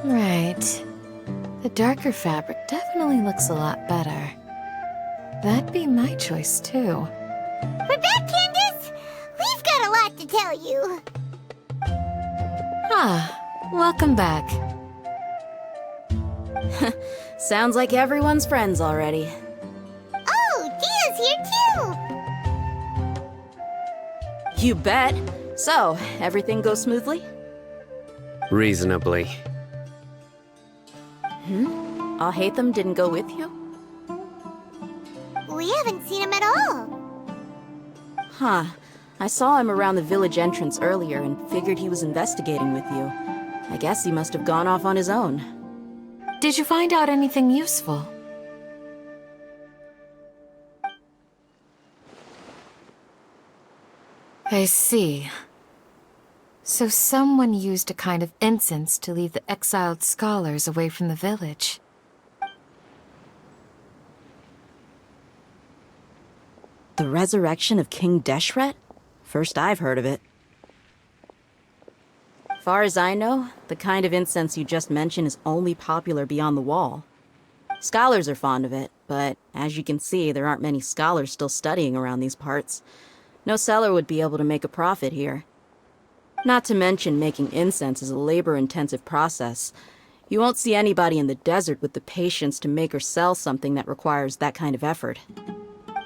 Right. The darker fabric definitely looks a lot better. That'd be my choice, too. We're back, Candace! We've got a lot to tell you. Ah, welcome back. Sounds like everyone's friends already. Oh, Dia's here too! You bet. So, everything goes smoothly? Reasonably. Alhaitham didn't go with you? We haven't seen him at all. Huh. I saw him around the village entrance earlier and figured he was investigating with you. I guess he must have gone off on his own. Did you find out anything useful? I see. So someone used a kind of incense to lead the exiled scholars away from the village. The resurrection of King Deshret? First I've heard of it. Far as I know, the kind of incense you just mentioned is only popular beyond the wall. Scholars are fond of it, but as you can see, there aren't many scholars still studying around these parts. No seller would be able to make a profit here. Not to mention making incense is a labor-intensive process. You won't see anybody in the desert with the patience to make or sell something that requires that kind of effort.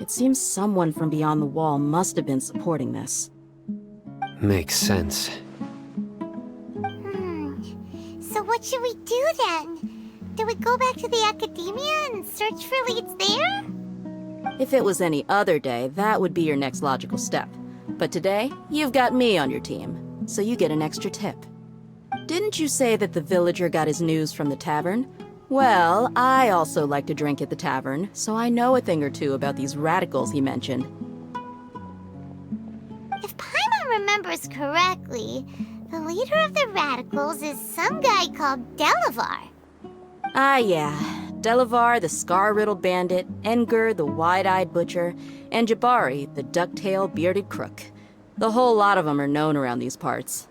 It seems someone from beyond the wall must have been supporting this. Makes sense. So what should we do then? Do we go back to the academia and search for leads there? If it was any other day, that would be your next logical step. But today, you've got me on your team, so you get an extra tip. Didn't you say that the villager got his news from the tavern? Well, I also like to drink at the tavern, so I know a thing or two about these radicals he mentioned. If Paimon remembers correctly, the leader of the radicals is some guy called Delavar. Ah, yeah. Delavar, the scar-riddled bandit, Engur, the wide-eyed butcher, and Jabari, the duck-tailed bearded crook. The whole lot of them are known around these parts.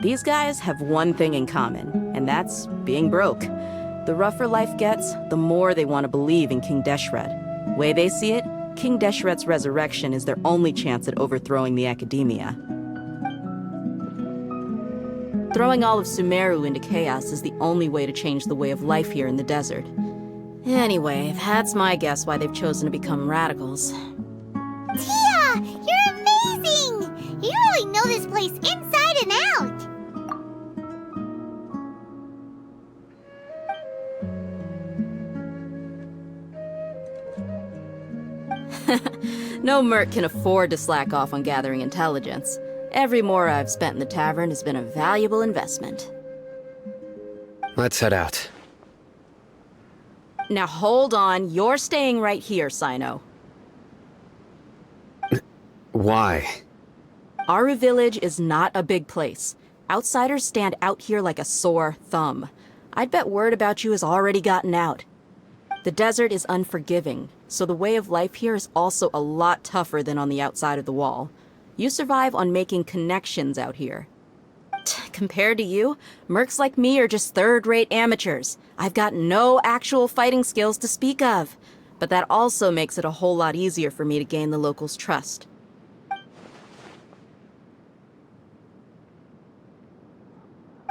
These guys have one thing in common, and that's being broke. The rougher life gets, the more they want to believe in King Deshret. Way they see it, King Deshret's resurrection is their only chance at overthrowing the academia. Throwing all of Sumeru into chaos is the only way to change the way of life here in the desert. Anyway, that's my guess why they've chosen to become radicals. Tia! You're amazing! You really know this place inside and out! No merc can afford to slack off on gathering intelligence. Every mora I've spent in the tavern has been a valuable investment. Let's head out. Now hold on, you're staying right here, Sino. Why? Aru Village is not a big place. Outsiders stand out here like a sore thumb. I'd bet word about you has already gotten out. The desert is unforgiving, so the way of life here is also a lot tougher than on the outside of the wall. You survive on making connections out here. Compared to you, mercs like me are just third-rate amateurs. I've got no actual fighting skills to speak of. But that also makes it a whole lot easier for me to gain the locals' trust.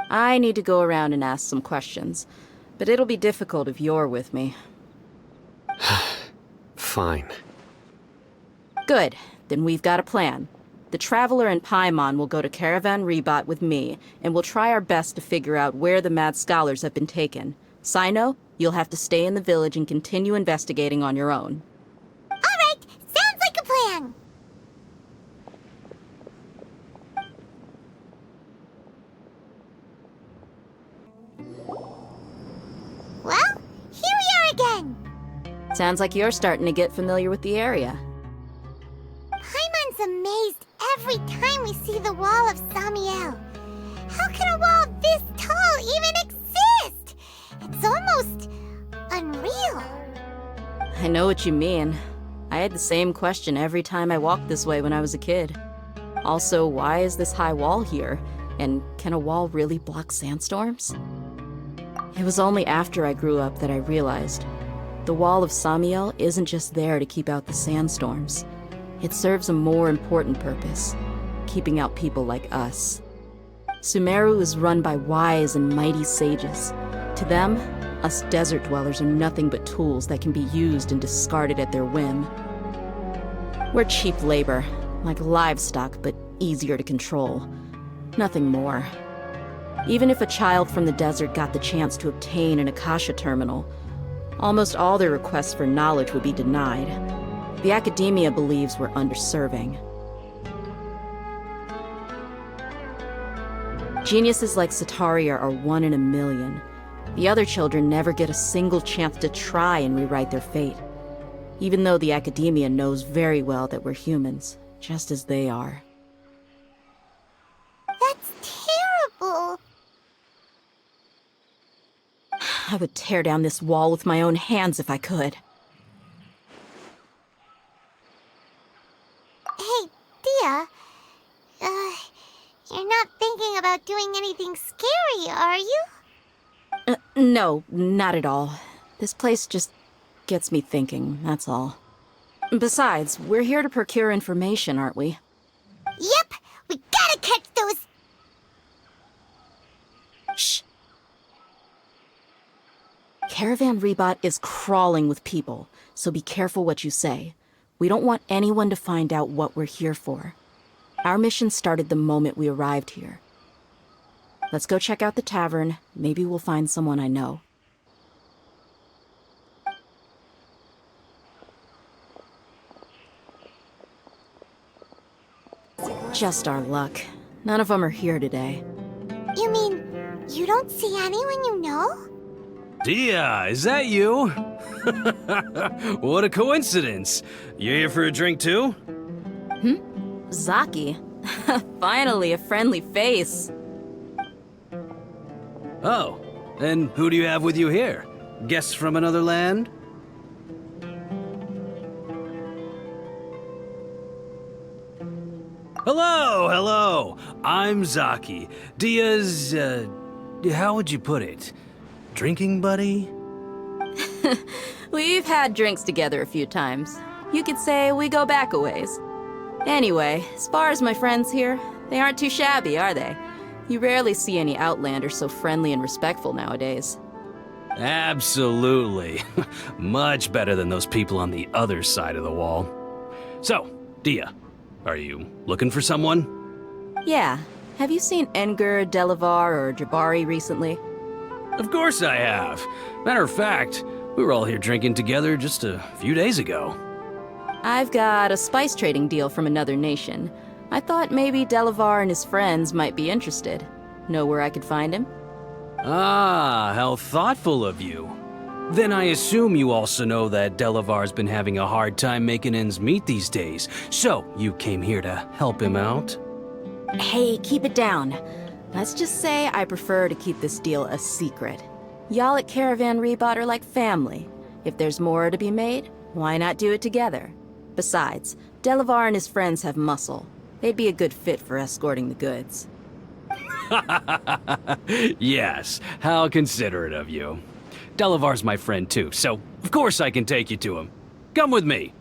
I need to go around and ask some questions, but it'll be difficult if you're with me. Fine. Good, then we've got a plan. The Traveler and Paimon will go to Caravan Rebot with me, and we'll try our best to figure out where the mad scholars have been taken. Sino, you'll have to stay in the village and continue investigating on your own. Alright, sounds like a plan! Well, here we are again! Sounds like you're starting to get familiar with the area. Paimon's amazed every time we see the wall of Samiel. How can a wall this tall even exist? It's almost unreal. I know what you mean. I had the same question every time I walked this way when I was a kid. Also, why is this high wall here? And can a wall really block sandstorms? It was only after I grew up that I realized the wall of Samiel isn't just there to keep out the sandstorms. It serves a more important purpose, keeping out people like us. Sumeru is run by wise and mighty sages. To them, us desert dwellers are nothing but tools that can be used and discarded at their whim. We're cheap labor, like livestock, but easier to control. Nothing more. Even if a child from the desert got the chance to obtain an Akasha terminal, almost all their requests for knowledge would be denied. The academia believes we're underserving. Geniuses like Sataria are one in a million. The other children never get a single chance to try and rewrite their fate. Even though the academia knows very well that we're humans, just as they are. That's terrible. I would tear down this wall with my own hands if I could. Hey, Dia. You're not thinking about doing anything scary, are you? No, not at all. This place just gets me thinking, that's all. Besides, we're here to procure information, aren't we? Yep, we gotta catch those... Shh. Caravan Rebot is crawling with people, so be careful what you say. We don't want anyone to find out what we're here for. Our mission started the moment we arrived here. Let's go check out the tavern. Maybe we'll find someone I know. Just our luck. None of them are here today. You mean, you don't see anyone you know? Dia, is that you? What a coincidence. You here for a drink too? Zaki. Finally, a friendly face. Oh, and who do you have with you here? Guests from another land? Hello, hello. I'm Zaki. Dia's, how would you put it? Drinking buddy? We've had drinks together a few times. You could say we go back a ways. Anyway, as far as my friends here, they aren't too shabby, are they? You rarely see any Outlanders so friendly and respectful nowadays. Absolutely. Much better than those people on the other side of the wall. So, Dia, are you looking for someone? Yeah. Have you seen Enger, Delavar, or Jabari recently? Of course I have. Matter of fact, we were all here drinking together just a few days ago. I've got a spice trading deal from another nation. I thought maybe Delavar and his friends might be interested. Know where I could find him? Ah, how thoughtful of you. Then I assume you also know that Delavar's been having a hard time making ends meet these days, so you came here to help him out? Hey, keep it down. Let's just say I prefer to keep this deal a secret. Y'all at Caravan Rebot are like family. If there's more to be made, why not do it together? Besides, Delavar and his friends have muscle. They'd be a good fit for escorting the goods. Yes, how considerate of you. Delavar's my friend too, so of course I can take you to him. Come with me.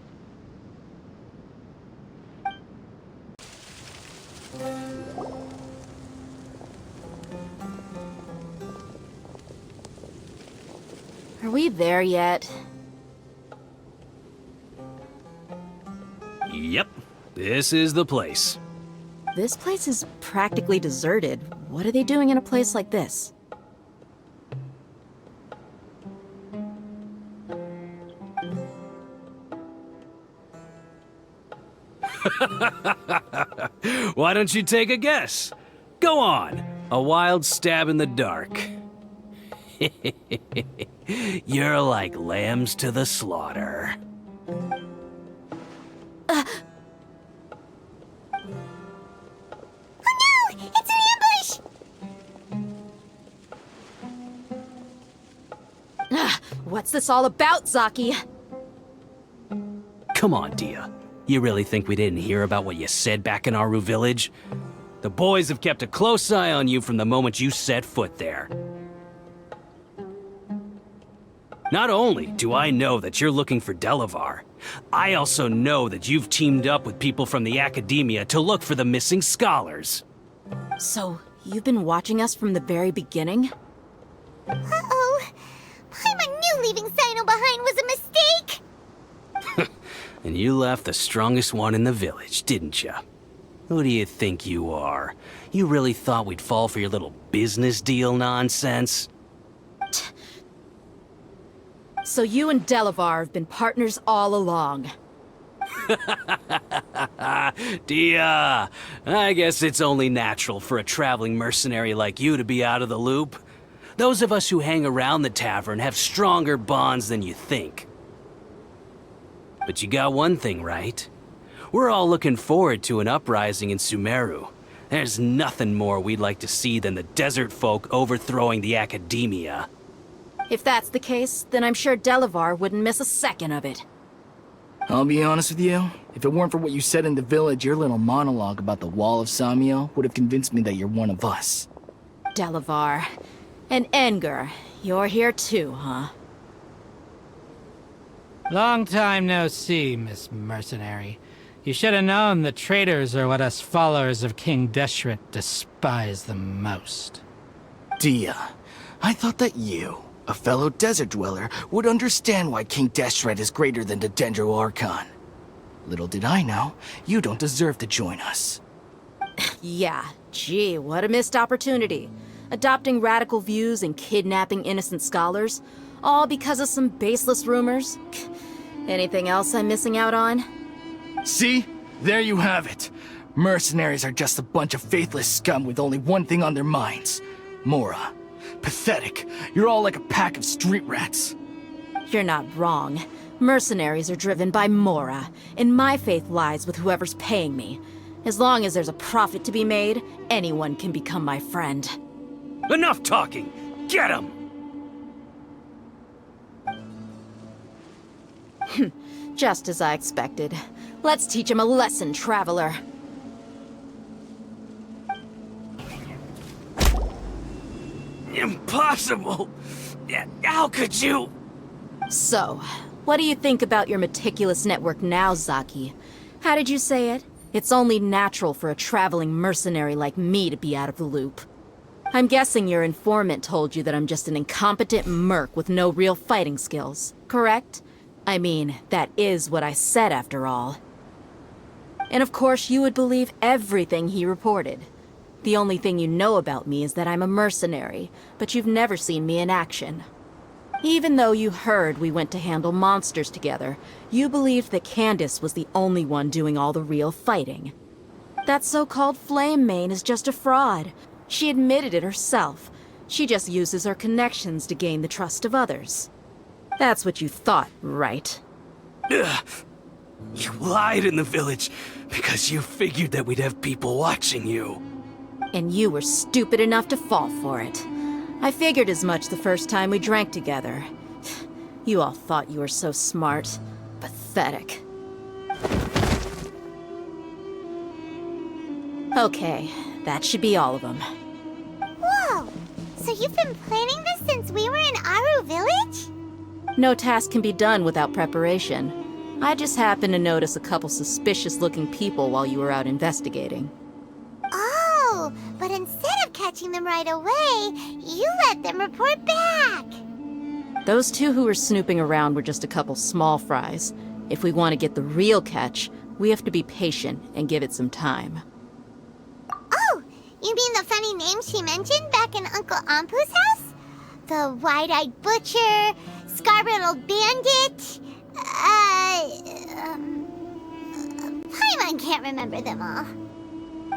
Are we there yet? Yep, this is the place. This place is practically deserted. What are they doing in a place like this? Why don't you take a guess? Go on, a wild stab in the dark. You're like lambs to the slaughter. Oh no! It's an ambush! What's this all about, Zaki? Come on, Dia. You really think we didn't hear about what you said back in Aru Village? The boys have kept a close eye on you from the moment you set foot there. Not only do I know that you're looking for Delavar, I also know that you've teamed up with people from the Academia to look for the missing scholars. So, you've been watching us from the very beginning? Uh-oh. Paimon knew leaving Sino behind was a mistake! And you left the strongest one in the village, didn't you? Who do you think you are? You really thought we'd fall for your little business deal nonsense? So you and Delavar have been partners all along. Dia, I guess it's only natural for a traveling mercenary like you to be out of the loop. Those of us who hang around the tavern have stronger bonds than you think. But you got one thing right. We're all looking forward to an uprising in Sumeru. There's nothing more we'd like to see than the desert folk overthrowing the Academia. If that's the case, then I'm sure Delavar wouldn't miss a second of it. I'll be honest with you. If it weren't for what you said in the village, your little monologue about the Wall of Samiel would have convinced me that you're one of us. Delavar. And Engar, you're here too, huh? Long time no see, Miss Mercenary. You should have known the traitors are what us followers of King Deshret despise the most. Dia, I thought that you, a fellow desert dweller, would understand why King Deshret is greater than the Dendro Archon. Little did I know, you don't deserve to join us. Yeah, gee, what a missed opportunity. Adopting radical views and kidnapping innocent scholars, all because of some baseless rumors. Anything else I'm missing out on? See? There you have it. Mercenaries are just a bunch of faithless scum with only one thing on their minds. Mora. Pathetic. You're all like a pack of street rats. You're not wrong. Mercenaries are driven by Mora, and my faith lies with whoever's paying me. As long as there's a profit to be made, anyone can become my friend. Enough talking! Get him! Just as I expected. Let's teach him a lesson, traveler. Impossible! How could you? So, what do you think about your meticulous network now, Zaki? How did you say it? It's only natural for a traveling mercenary like me to be out of the loop. I'm guessing your informant told you that I'm just an incompetent merc with no real fighting skills, correct? I mean, that is what I said after all. And of course you would believe everything he reported. The only thing you know about me is that I'm a mercenary, but you've never seen me in action. Even though you heard we went to handle monsters together, you believed that Candace was the only one doing all the real fighting. That so-called Flame Mane is just a fraud. She admitted it herself. She just uses her connections to gain the trust of others. That's what you thought, right? Ugh. You lied in the village because you figured that we'd have people watching you. And you were stupid enough to fall for it. I figured as much the first time we drank together. You all thought you were so smart. Pathetic. Okay, that should be all of them. Whoa! So you've been planning this since we were in Aru Village? No task can be done without preparation. I just happened to notice a couple suspicious-looking people while you were out investigating. Oh, but instead of catching them right away, you let them report back. Those two who were snooping around were just a couple small fries. If we want to get the real catch, we have to be patient and give it some time. Oh, you mean the funny name she mentioned back in Uncle Ampu's house? The wide-eyed butcher, scar-riddled bandit, Paimon can't remember them all.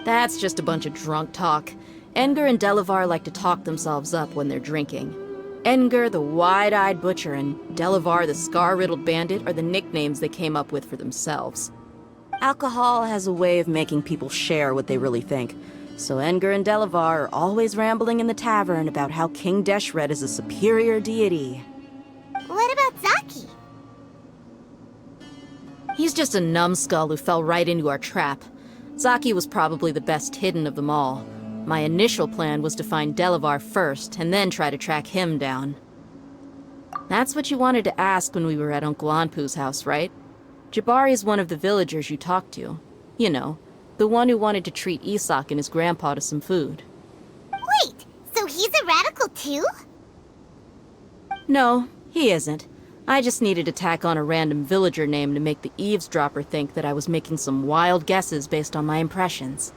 That's just a bunch of drunk talk. Engar and Delavar like to talk themselves up when they're drinking. Engar, the wide-eyed butcher, and Delavar, the scar-riddled bandit, are the nicknames they came up with for themselves. Alcohol has a way of making people share what they really think. So Engar and Delavar are always rambling in the tavern about how King Deshret is a superior deity. What about Zaki? He's He's just a numbskull who fell right into our trap. Zaki was probably the best hidden of them all. My initial plan was to find Delavar first, and then try to track him down. That's what you wanted to ask when we were at Uncle Anpu's house, right? Jabari is one of the villagers you talked to. You know, the one who wanted to treat Isak and his grandpa to some food. Wait, so he's a radical too? No, he isn't. I just needed to tack on a random villager name to make the eavesdropper think that I was making some wild guesses based on my impressions.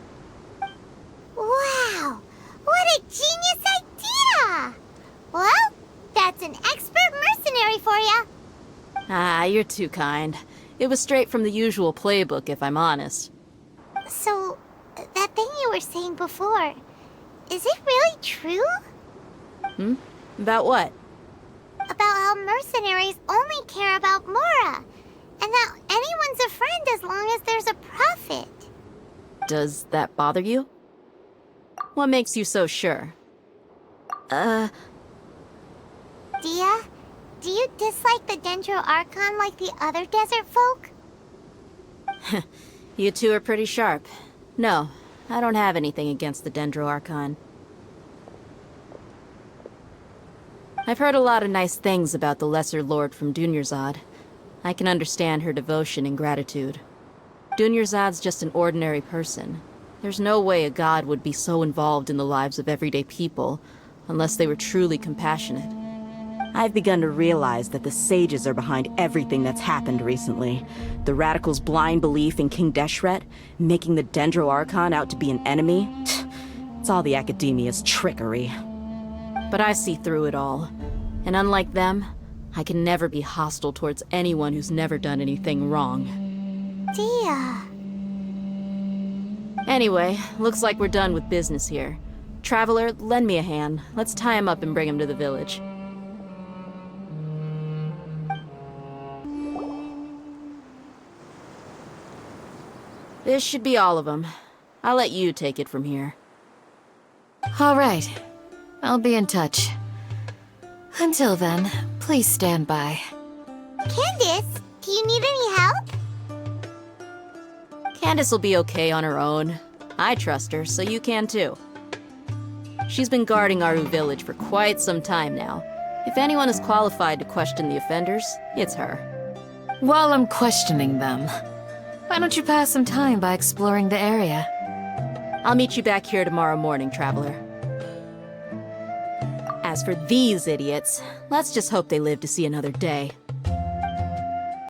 Wow, what a genius idea! Well, that's an expert mercenary for ya. Ah, you're too kind. It was straight from the usual playbook, if I'm honest. So, that thing you were saying before, is it really true? About what? About how mercenaries only care about Mora, and that anyone's a friend as long as there's a profit. Does that bother you? What makes you so sure? Dia, do you dislike the Dendro Archon like the other desert folk? You two are pretty sharp. No, I don't have anything against the Dendro Archon. I've heard a lot of nice things about the Lesser Lord from Dunyarzad. I can understand her devotion and gratitude. Dunyarzad's just an ordinary person. There's no way a god would be so involved in the lives of everyday people, unless they were truly compassionate. I've begun to realize that the sages are behind everything that's happened recently. The radicals' blind belief in King Deshret, making the Dendro Archon out to be an enemy. It's all the academia's trickery. But I see through it all. And unlike them, I can never be hostile towards anyone who's never done anything wrong. Dia. Anyway, looks like we're done with business here. Traveler, lend me a hand. Let's tie him up and bring him to the village. This should be all of them. I'll let you take it from here. All right. I'll be in touch. Until then, please stand by. Candace, do you need any help? Candace will be okay on her own. I trust her, so you can too. She's been guarding Aru village for quite some time now. If anyone is qualified to question the offenders, it's her. While I'm questioning them, why don't you pass some time by exploring the area? I'll meet you back here tomorrow morning, Traveler. As for these idiots, let's just hope they live to see another day.